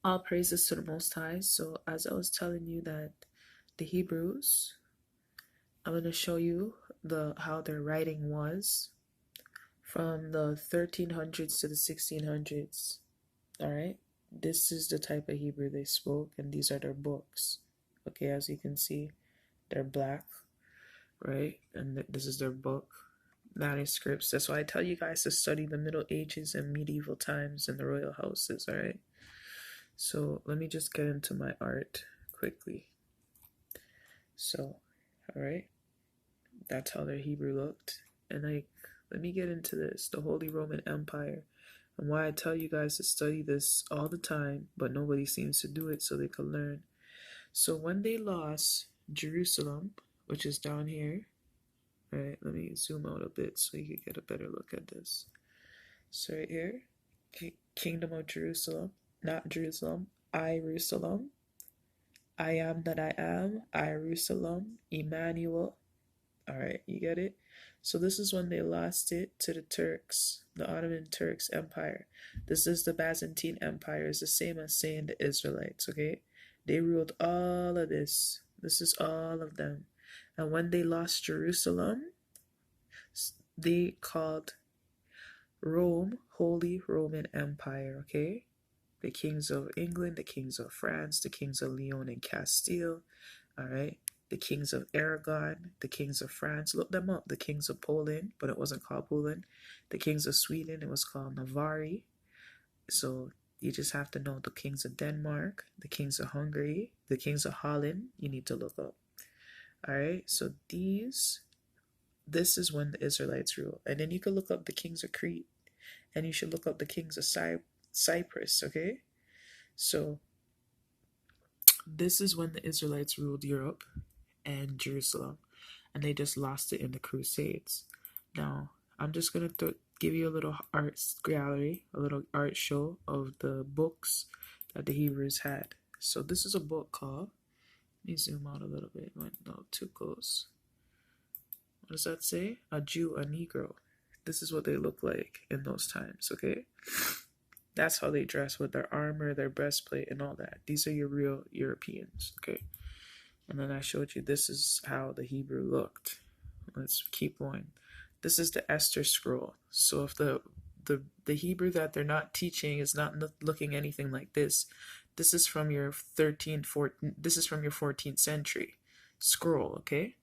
All praises to the Most High. So, as I was telling you that the Hebrews, I'm going to show you the how their writing was from the 1300s to the 1600s. All right, this is the type of Hebrew they spoke, and these are their books. Okay, as you can see, they're black, right? And this is their book manuscripts. That's why I tell you guys to study the Middle Ages and medieval times and the royal houses. All right. So let me just get into my art quickly. So, all right, that's how their Hebrew looked. And let me get into this, the Holy Roman Empire, and why I tell you guys to study this all the time, but nobody seems to do it so they can learn. So when they lost Jerusalem, which is down here, right? Let me zoom out a bit so you can get a better look at this. So right here, Kingdom of Jerusalem, not Jerusalem, I Jerusalem. I am that I am, Jerusalem, Emmanuel. All right, you get it? So this is when they lost it to the Turks, the Ottoman Turks Empire. This is the Byzantine Empire. It's the same as saying the Israelites, okay? They ruled all of this. This is all of them. And when they lost Jerusalem, they called Rome Holy Roman Empire, okay? The kings of England, the kings of France, the kings of Leon and Castile, all right? The kings of Aragon, the kings of France, look them up. The kings of Poland, but it wasn't called Poland. The kings of Sweden, it was called Navarre. So you just have to know the kings of Denmark, the kings of Hungary, the kings of Holland, you need to look up. All right, so this is when the Israelites rule. And then you can look up the kings of Crete, and you should look up the kings of Cyprus, okay? So this is when the Israelites ruled Europe and Jerusalem, and they just lost it in the Crusades. Now, I'm just going to give you a little art gallery, a little art show of the books that the Hebrews had. So this is a book called, let me zoom out a little bit, no, too close. What does that say? A Jew, a Negro. This is what they look like in those times, okay? That's how they dress with their armor, their breastplate, and all that. These are your real Europeans, okay? And then I showed you this is how the Hebrew looked. Let's keep going. This is the Esther scroll. So if the Hebrew that they're not teaching is not looking anything like this, this is from your 13th, 14th, this is from your 14th century scroll, okay?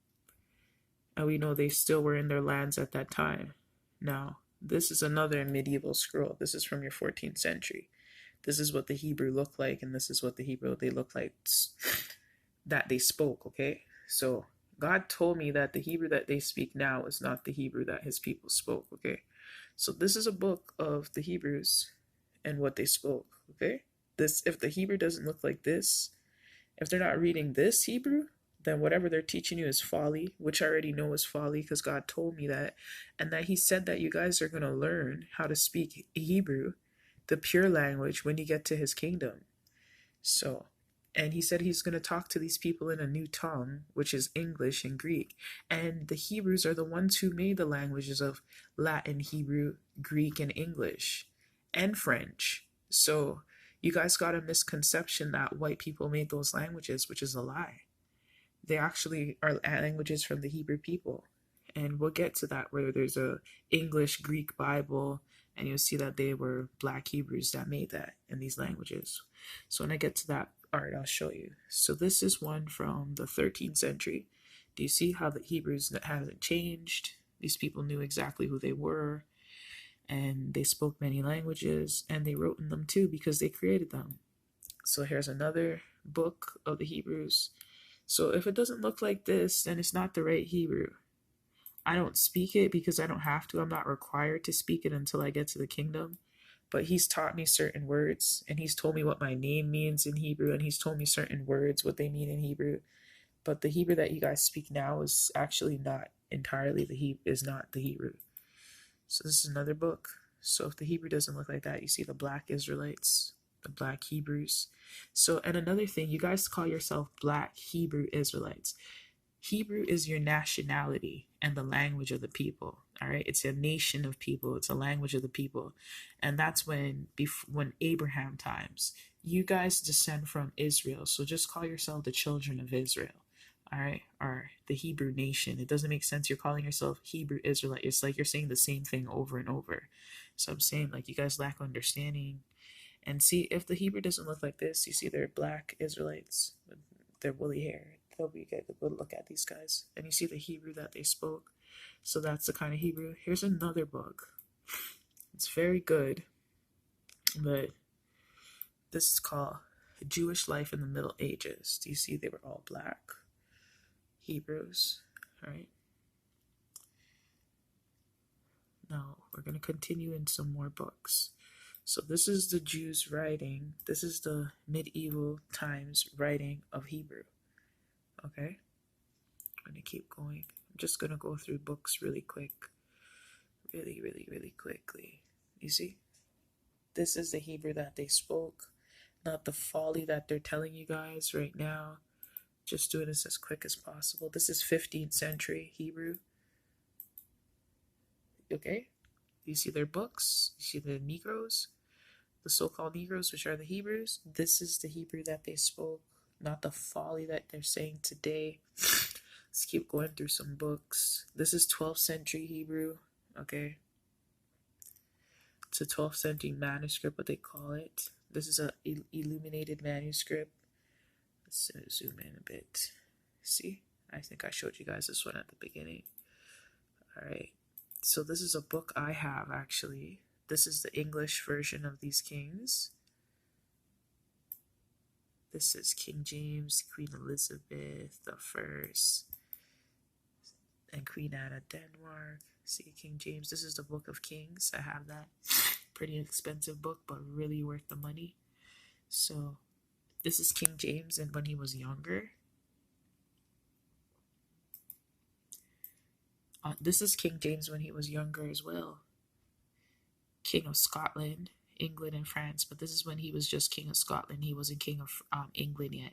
And we know they still were in their lands at that time. Now, this is another medieval scroll. This is from your 14th century. This is what the Hebrew looked like, and this is what the Hebrew they look like that they spoke, okay? So God told me that the Hebrew that they speak now is not the Hebrew that his people spoke, okay? So this is a book of the Hebrews and what they spoke, okay? This, if the Hebrew doesn't look like this, if they're not reading this Hebrew, then whatever they're teaching you is folly, which I already know is folly because God told me that. And that he said that you guys are going to learn how to speak Hebrew, the pure language, when you get to his kingdom. So, and he said he's going to talk to these people in a new tongue, which is English and Greek. And the Hebrews are the ones who made the languages of Latin, Hebrew, Greek, and English, and French. So, you guys got a misconception that white people made those languages, which is a lie. They actually are languages from the Hebrew people. And we'll get to that where there's a English Greek Bible, and you'll see that they were black Hebrews that made that in these languages. So when I get to that art, I'll show you. So this is one from the 13th century. Do you see how the Hebrews hasn't changed? These people knew exactly who they were, and they spoke many languages, and they wrote in them too because they created them. So here's another book of the Hebrews. So if it doesn't look like this, then it's not the right Hebrew. I don't speak it because I don't have to. I'm not required to speak it until I get to the kingdom. But he's taught me certain words, and he's told me what my name means in Hebrew, and he's told me certain words, what they mean in Hebrew. But the Hebrew that you guys speak now is actually not entirely is not the Hebrew. So this is another book. So if the Hebrew doesn't look like that, you see the black Israelites, the black Hebrews. So, and another thing, you guys call yourself black Hebrew Israelites. Hebrew is your nationality and the language of the people. All right, it's a nation of people. It's a language of the people, and that's when Abraham times you guys descend from Israel, so just call yourself the children of Israel. All right, or the Hebrew nation. It doesn't make sense you're calling yourself Hebrew Israelite. It's like you're saying the same thing over and over. So I'm saying, like, you guys lack understanding. And see, if the Hebrew doesn't look like this, you see they're black Israelites with their woolly hair. They'll be good to go look at these guys. And you see the Hebrew that they spoke. So that's the kind of Hebrew. Here's another book. It's very good, but this is called Jewish Life in the Middle Ages. Do you see they were all black Hebrews? All right. Now we're going to continue in some more books. So this is the Jews writing. This is the medieval times writing of Hebrew. Okay. I'm going to keep going. I'm just going to go through books really quick. Really quickly. You see? This is the Hebrew that they spoke, not the folly that they're telling you guys right now. Just doing this as quick as possible. This is 15th century Hebrew. Okay? You see their books? You see the Negroes? The so-called Negroes, which are the Hebrews? This is the Hebrew that they spoke, not the folly that they're saying today. Let's keep going through some books. This is 12th century Hebrew. Okay? It's a 12th century manuscript, what they call it. This is a illuminated manuscript. Let's zoom in a bit. See? I think I showed you guys this one at the beginning. Alright. So this is a book I have, actually. This is the English version of these kings. This is King James, Queen Elizabeth I, and Queen Anne of Denmark. See, King James. This is the Book of Kings. I have that. Pretty expensive book, but really worth the money. So this is King James and when he was younger. This is King James when he was younger as well. King of Scotland, England, and France. But this is when he was just King of Scotland. He wasn't King of England yet.